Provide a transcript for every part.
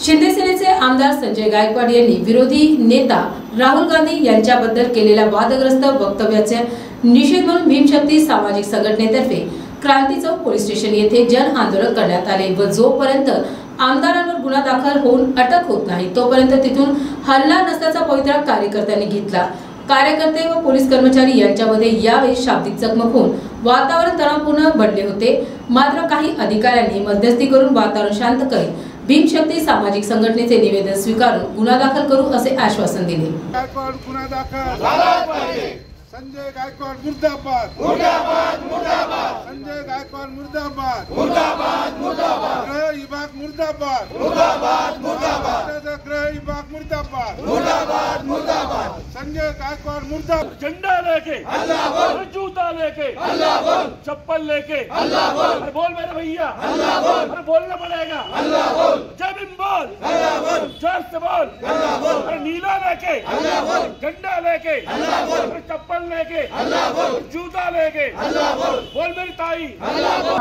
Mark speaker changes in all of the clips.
Speaker 1: शिंदे सेनेचे आमदार संजय गायकवाड यांनी विरोधी नेता राहुल गांधी यांच्याबद्दल केलेल्या वादग्रस्त वक्तव्याचे निषेध म्हणून भीमशक्ती सामाजिक संघटनेतर्फे क्रांती चौक पोलीस स्टेशन येथे जन आंदोलन करण्यात आले व जोपर्यंत आमदारांवर गुन्हा दाखल होऊन अटक होत नाही तोपर्यंत तिथून हल्ला नसल्याचा पवित्रा कार्यकर्त्यांनी घेतला। कार्यकर्ते व पोलीस कर्मचारी यांच्यामध्ये यावेळी शाब्दिक चकमक होऊन वातावरण तणावपूर्ण बनले होते। मात्र काही अधिकाऱ्यांनी मध्यस्थी करून वातावरण शांत करीत भीमशक्ती सामाजिक संघटनेचे निवेदन स्वीकारून गुन्हा दाखल करू असे आश्वासन दिले।
Speaker 2: संजय गायकवाड मुर्दाबाद मुर्दाबाद मुर्दाबाद संजय गायकवाड मुर्दाबाद मुर्दाबाद मुर्दाबाद गृह विभाग मुर्दाबाद मुर्दाबाद मुर्दाबाद गृह विभाग मुर्दाबाद मुर्दाबाद मुर्दाबाद संजय गायकवाड मुर्दाबाद।
Speaker 3: झंडा लेके अल्लाह बोल, जूता लेके अल्लाह बोल, चप्पल लेके अल्लाह बोल, अरे बोल मेरे भैया अल्लाह बोल, अरे बोलना पड़ेगा अल्लाह बोल, जय भीम बोल अल्लाह बोल, जोर से बोल अल्लाह बोल, अरे नीला लेके अल्लाह बोल, झंडा लेके अल्लाह बोल, अरे चप्पल लेके अल्लाह बोल, जूता लेके अल्लाह बोल, बोल मेरी ताई अल्लाह बोल।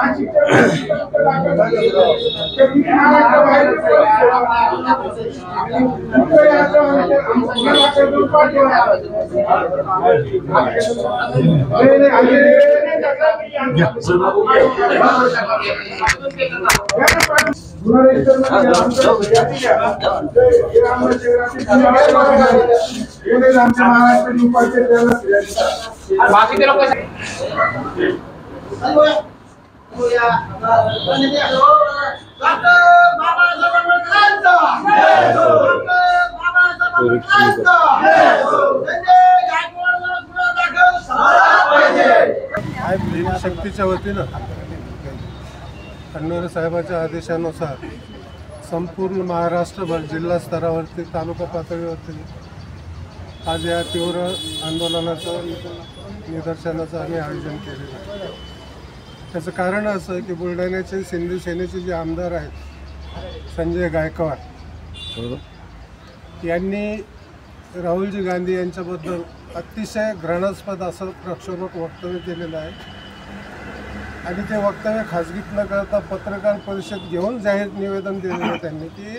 Speaker 4: बाकी के लोग
Speaker 2: भीमशक्तीच्या वतीनं खंडोरे साहेबांच्या आदेशानुसार संपूर्ण महाराष्ट्रभर जिल्हा स्तरावरती तालुका पातळीवरती आज या तीव्र आंदोलनाचं निदर्शनाचं आम्ही आयोजन केलेलं आहे। त्याचं कारण असं की बुलढाण्याचे शिंदे सेनेचे जे आमदार आहेत संजय गायकवाड यांनी राहुलजी गांधी यांच्याबद्दल अतिशय घृणास्पद असं प्रक्षोभक वक्तव्य केलेलं आहे आणि ते वक्तव्य खाजगीत न करता पत्रकार परिषद घेऊन जाहीर निवेदन दिलेलं आहे त्यांनी की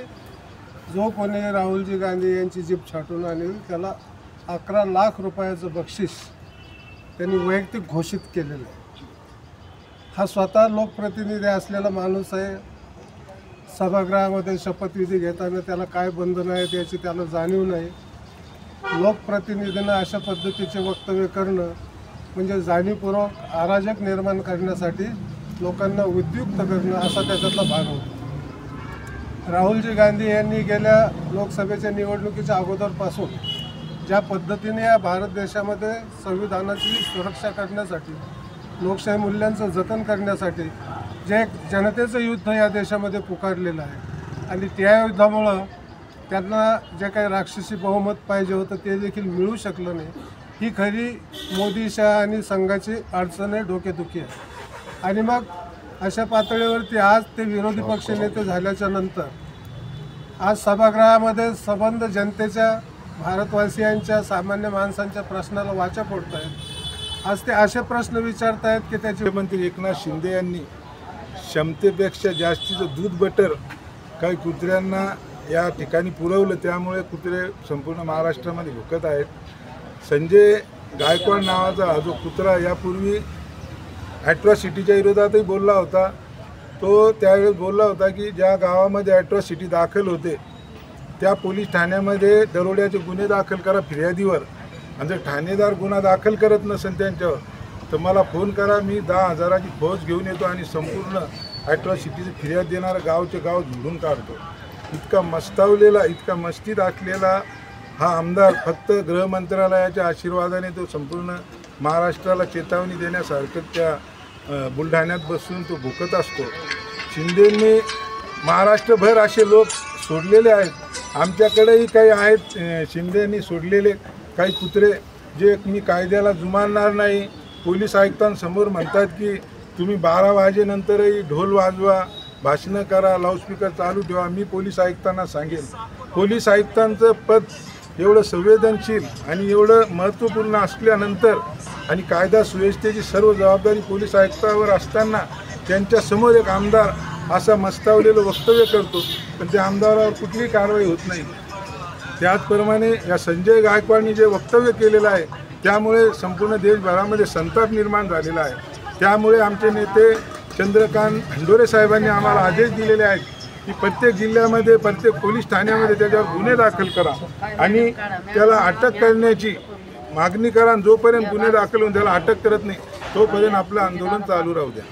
Speaker 2: जो कोणी राहुलजी गांधी यांची जीप छाटून आणेल त्याला 11 लाख रुपयाचं बक्षीस त्यांनी वैयक्तिक घोषित केलेलं आहे। हा स्वतः लोकप्रतिनिधी असलेला माणूस आहे। सभागृहामध्ये शपथविधी घेताना त्याला काय बंधनं आहेत याची त्याला जाणीव नाही। लोकप्रतिनिधींना अशा पद्धतीचे वक्तव्य करणं म्हणजे जाणीवपूर्वक अराजक निर्माण करण्यासाठी लोकांना उद्युक्त करणं असा त्याच्यातला भाग होता। राहुलजी गांधी यांनी गेल्या लोकसभेच्या निवडणुकीच्या अगोदरपासून ज्या पद्धतीने या भारत देशामध्ये संविधानाची सुरक्षा करण्यासाठी लोकशाही मूल्यांचं जतन करण्यासाठी जे एक जनतेचं युद्ध या देशामध्ये पुकारलेलं आहे आणि त्या युद्धामुळं त्यांना जे काही राक्षसी बहुमत पाहिजे होतं ते देखील मिळू शकलं नाही। ही खरी मोदीशाह आणि संघाची अडचण आहे, डोकेदुखी आहे। आणि मग अशा पातळीवरती आज ते विरोधी पक्षनेते झाल्याच्या नंतर आज सभागृहामध्ये संबंध जनतेच्या भारतवासियांच्या सामान्य माणसांच्या प्रश्नाला वाचा फोडत आहेत। आज ते असे प्रश्न विचारत आहेत की त्याचे
Speaker 5: मुख्यमंत्री एकनाथ शिंदे यांनी क्षमतेपेक्षा जास्तीचं दूध बटर काही कुत्र्यांना या ठिकाणी पुरवलं, त्यामुळे कुत्रे संपूर्ण महाराष्ट्रामध्ये भुकत आहेत। संजय गायकवाड नावाचा हा जो कुत्रा यापूर्वी ॲट्रॉसिटीच्या विरोधातही बोलला होता। तो त्यावेळेस बोलला होता की ज्या गावामध्ये ॲट्रॉसिटी दाखल होते त्या पोलीस ठाण्यामध्ये दरोड्याचे गुन्हे दाखल करा फिर्यादीवर, आणि जर ठाणेदार गुन्हा दाखल करत नसेल त्यांच्यावर तर मला फोन करा, मी 10,000ची फौज घेऊन येतो आणि संपूर्ण ॲट्रॉसिटीची फिर्याद देणारा गावचे गाव झोडून काढतो। इतका मस्तावलेला, इतका मस्तीत असलेला हा आमदार फक्त गृहमंत्रालयाच्या आशीर्वादाने तो संपूर्ण महाराष्ट्राला चेतावणी देण्यासारखं त्या बुलढाण्यात बसून तो भुकत असतो। शिंदेंनी महाराष्ट्रभर असे लोक सोडलेले आहेत, आमच्याकडेही काही आहेत शिंदेंनी सोडलेले काही कुत्रे जे मी कायद्याला जुमानणार नाही। पोलीस आयुक्तांसमोर म्हणतात की तुम्ही 12 वाजेनंतरही ढोल वाजवा, भाषणं करा, लाऊडस्पीकर चालू ठेवा। मी पोलीस आयुक्तांना सांगेन, पोलीस आयुक्तांचं पद एवढं संवेदनशील आणि एवढं महत्त्वपूर्ण असल्यानंतर आणि कायदा सुव्यवस्थेची सर्व जबाबदारी पोलीस आयुक्तावर असताना त्यांच्यासमोर एक आमदार असं मस्तावलेलं वक्तव्य करतो, पण त्या आमदारावर कुठलीही कारवाई होत नाही. त्याचप्रमाणे या संजय गायकवाडनी जे वक्तव्य केलेलं आहे त्यामुळे संपूर्ण देशभरामध्ये संताप निर्माण झालेला आहे. त्यामुळे आमचे नेते चंद्रकांत खंडोरे साहेबांनी आम्हाला आदेश दिलेले आहेत की प्रत्येक जिल्ह्यामध्ये प्रत्येक पोलीस ठाण्यामध्ये त्याच्यावर गुन्हे दाखल करा आणि त्याला अटक करण्याची मागणी करा. जोपर्यंत गुन्हे दाखल होऊन त्याला अटक करत नाही तोपर्यंत आपलं आंदोलन चालू राहू द्या.